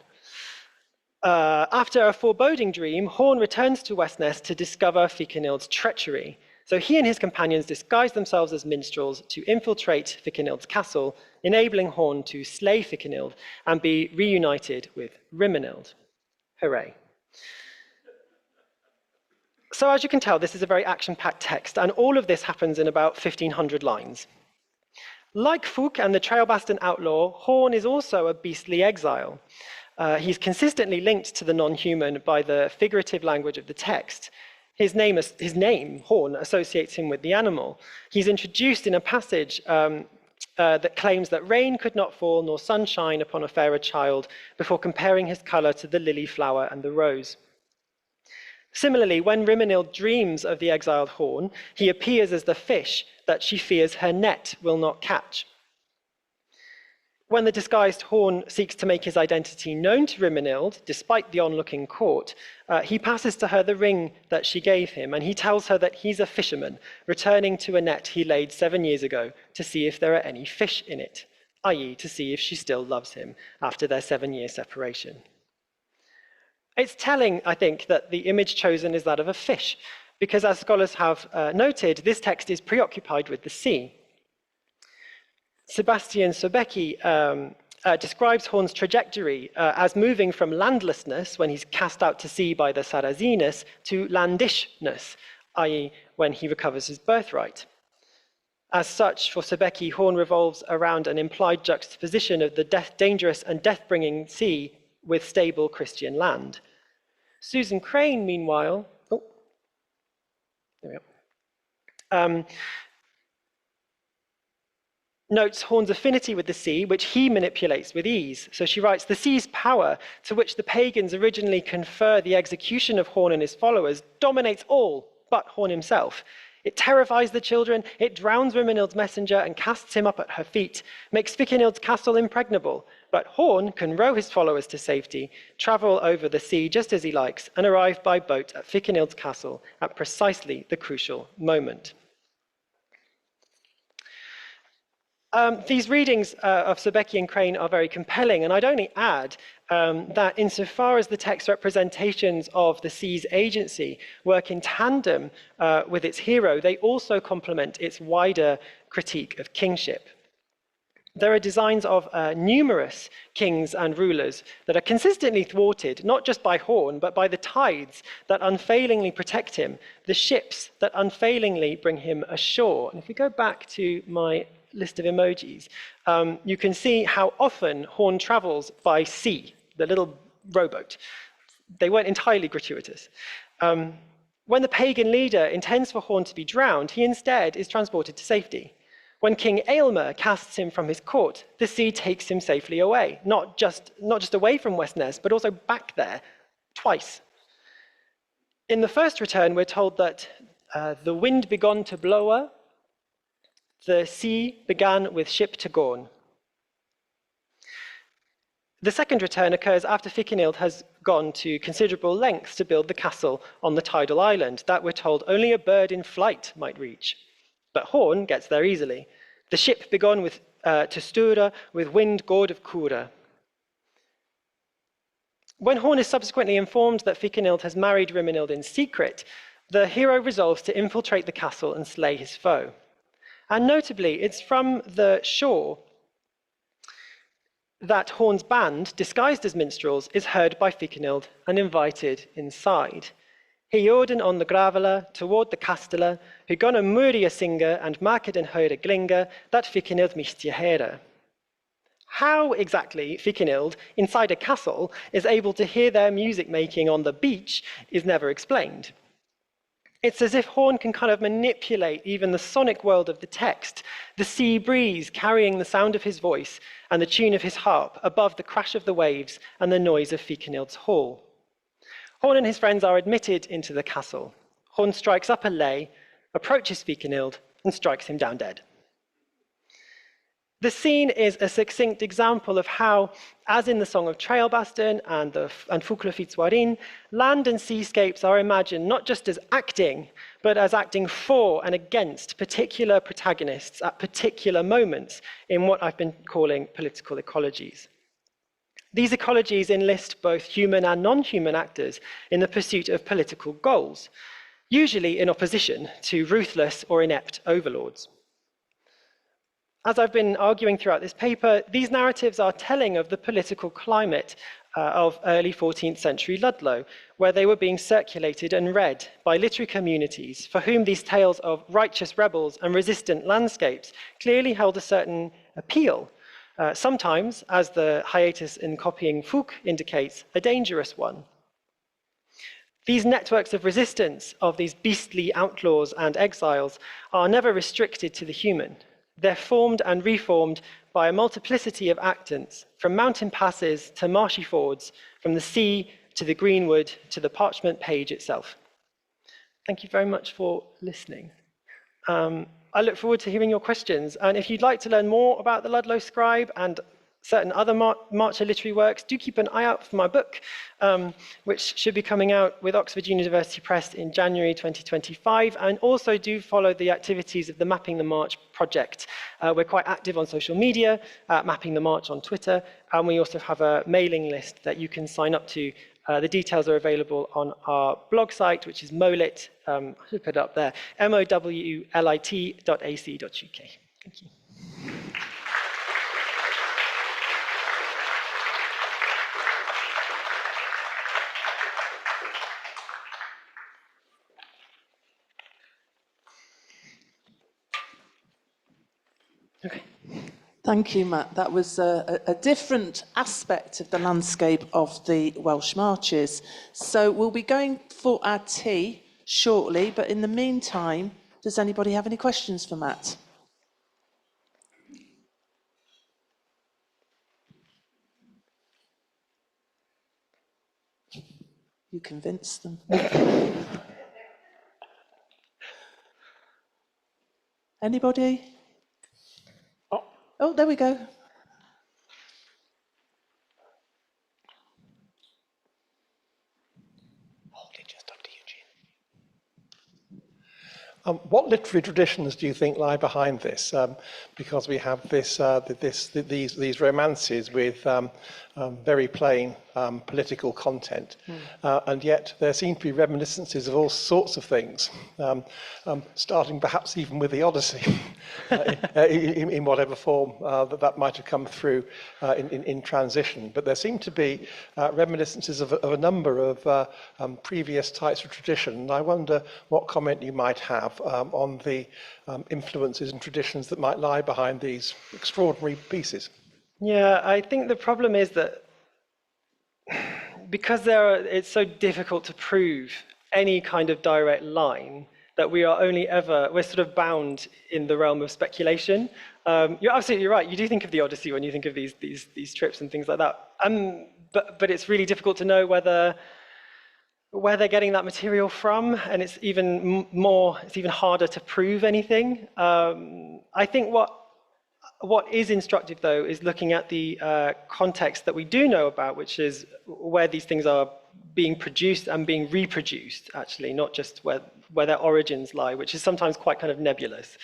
After a foreboding dream, Horn returns to Westness to discover Ficinild's treachery. So he and his companions disguise themselves as minstrels to infiltrate Ficinild's castle, enabling Horn to slay Ficinild and be reunited with Riminild. Hooray. So as you can tell, this is a very action-packed text, and all of this happens in about 1,500 lines. Like Fouke and the Trailbaston outlaw, Horn is also a beastly exile. He's consistently linked to the non-human by the figurative language of the text. His name, Horn, associates him with the animal. He's introduced in a passage that claims that rain could not fall nor sunshine upon a fairer child before comparing his color to the lily flower and the rose. Similarly, when Riminild dreams of the exiled Horn, he appears as the fish that she fears her net will not catch. When the disguised Horn seeks to make his identity known to Riminild, despite the onlooking court, he passes to her the ring that she gave him, and he tells her that he's a fisherman, returning to a net he laid 7 years ago to see if there are any fish in it, i.e. to see if she still loves him after their 7-year separation. It's telling, I think, that the image chosen is that of a fish, because as scholars have noted, this text is preoccupied with the sea. Sebastian Sobecki describes Horn's trajectory as moving from landlessness, when he's cast out to sea by the Sarazenus, to landishness, i.e. when he recovers his birthright. As such, for Sobecki, Horn revolves around an implied juxtaposition of the dangerous and death-bringing sea with stable Christian land. Susan Crane, meanwhile, notes Horn's affinity with the sea, which he manipulates with ease. So she writes, "The sea's power, to which the pagans originally confer the execution of Horn and his followers, dominates all but Horn himself. It terrifies the children, it drowns Riminild's messenger and casts him up at her feet, makes Ficinild's castle impregnable. But Horn can row his followers to safety, travel over the sea just as he likes, and arrive by boat at Ficinild's castle at precisely the crucial moment." These readings of Sobecki and Crane are very compelling, and I'd only add that insofar as the text representations of the sea's agency work in tandem with its hero, they also complement its wider critique of kingship. There are designs of numerous kings and rulers that are consistently thwarted, not just by Horn, but by the tides that unfailingly protect him, the ships that unfailingly bring him ashore. And if we go back to my list of emojis, you can see how often Horn travels by sea, the little rowboat. They weren't entirely gratuitous. When the pagan leader intends for Horn to be drowned, he instead is transported to safety. When King Aylmer casts him from his court, the sea takes him safely away, not just away from Westness, but also back there, twice. In the first return, we're told that the wind began to blowe, the sea began with ship to gorn. The second return occurs after Fouke has gone to considerable lengths to build the castle on the tidal island that we're told only a bird in flight might reach. But Horn gets there easily. The ship began with to Stura with wind gourd of Cura. When Horn is subsequently informed that Fouke has married Rhymnhild in secret, the hero resolves to infiltrate the castle and slay his foe. And notably, it's from the shore that Horn's band, disguised as minstrels, is heard by Fouke and invited inside. He Jordan on the gravela toward the castella, who gonna muria singer and market and höra glinga, that Fouke mistia hera. How exactly Fouke, inside a castle, is able to hear their music making on the beach is never explained. It's as if Horn can kind of manipulate even the sonic world of the text, the sea breeze carrying the sound of his voice and the tune of his harp above the crash of the waves and the noise of Fouke hall. Horn and his friends are admitted into the castle. Horn strikes up a lay, approaches Fouke and strikes him down dead. The scene is a succinct example of how, as in the Song of Trailbaston and Fouke le Fitz Waryn, land and seascapes are imagined not just as acting, but as acting for and against particular protagonists at particular moments in what I've been calling political ecologies. These ecologies enlist both human and non-human actors in the pursuit of political goals, usually in opposition to ruthless or inept overlords. As I've been arguing throughout this paper, these narratives are telling of the political climate of early 14th century Ludlow, where they were being circulated and read by literary communities for whom these tales of righteous rebels and resistant landscapes clearly held a certain appeal, sometimes, as the hiatus in copying Fouke indicates, a dangerous one. These networks of resistance of these beastly outlaws and exiles are never restricted to the human. They're formed and reformed by a multiplicity of actants, from mountain passes to marshy fords, from the sea to the greenwood to the parchment page itself. Thank you very much for listening. I look forward to hearing your questions. And if you'd like to learn more about the Ludlow scribe and certain other Marcher literary works, do keep an eye out for my book, which should be coming out with Oxford University Press in January 2025. And also do follow the activities of the Mapping the March project. We're quite active on social media, Mapping the March on Twitter, and we also have a mailing list that you can sign up to. The details are available on our blog site, which is molit, I should put it up there, mowlit.ac.uk. Thank you. Okay. Thank you, Matt. That was a different aspect of the landscape of the Welsh Marches. So we'll be going for our tea shortly, but in the meantime, does anybody have any questions for Matt? You convinced them. Anybody? Oh, there we go. What literary traditions do you think lie behind this? Because we have these romances with very plain political content, and yet there seem to be reminiscences of all sorts of things, starting perhaps even with the Odyssey, in whatever form that might have come through in transition. But there seem to be reminiscences of a number of previous types of tradition, and I wonder what comment you might have on the influences and traditions that might lie behind these extraordinary pieces. Yeah, I think the problem is that because it's so difficult to prove any kind of direct line, that we're sort of bound in the realm of speculation. You're absolutely right. You do think of the Odyssey when you think of these trips and things like that. But it's really difficult to know whether where they're getting that material from, and it's even harder to prove anything. I think what is instructive, though, is looking at the context that we do know about, which is where these things are being produced and being reproduced, actually, not just where their origins lie, which is sometimes quite kind of nebulous.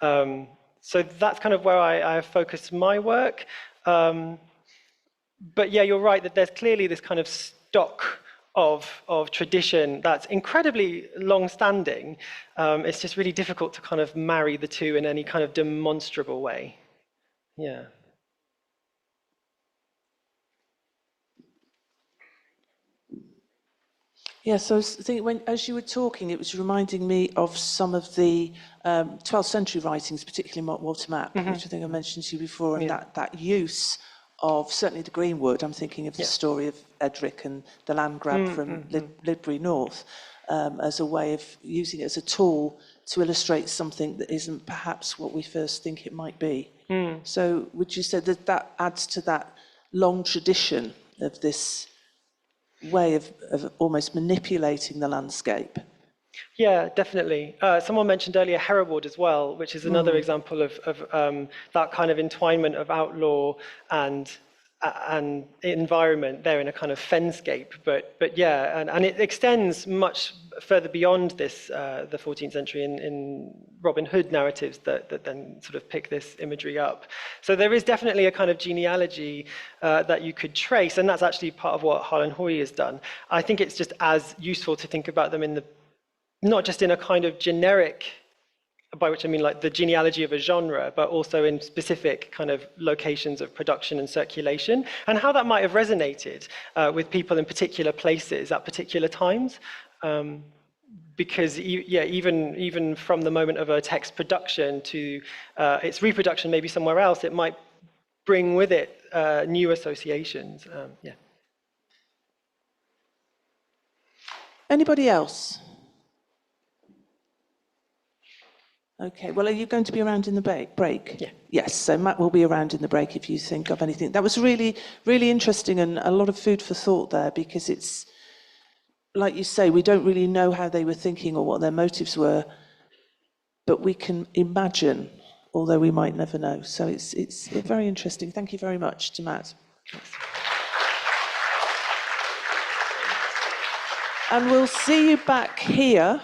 So that's kind of where I have focused my work. But yeah, you're right that there's clearly this kind of stock of tradition that's incredibly long-standing. It's just really difficult to kind of marry the two in any kind of demonstrable way. Yeah. Yeah, so I was thinking, as you were talking, it was reminding me of some of the 12th century writings, particularly Walter Map, which I think I mentioned to you before, and that use of certainly the greenwood. I'm thinking of the story of Edric and the land grab from Lidbury North as a way of using it as a tool to illustrate something that isn't perhaps what we first think it might be. So would you say that that adds to that long tradition of this way of almost manipulating the landscape? Yeah, definitely. Someone mentioned earlier Hereward as well, which is another example of that kind of entwinement of outlaw and environment there in a kind of fenscape. But yeah, and it extends much further beyond this, the 14th century in Robin Hood narratives that then sort of pick this imagery up. So there is definitely a kind of genealogy that you could trace, and that's actually part of what Harlan Hoy has done. I think it's just as useful to think about them not just in a kind of generic, by which I mean like the genealogy of a genre, but also in specific kind of locations of production and circulation, and how that might have resonated with people in particular places at particular times. Because even from the moment of a text production to its reproduction maybe somewhere else, it might bring with it new associations. Anybody else? Okay, well, are you going to be around in the break? Yeah. Yes, so Matt will be around in the break if you think of anything. That was really, really interesting and a lot of food for thought there, because it's, like you say, we don't really know how they were thinking or what their motives were, but we can imagine, although we might never know. So it's very interesting. Thank you very much to Matt. And we'll see you back here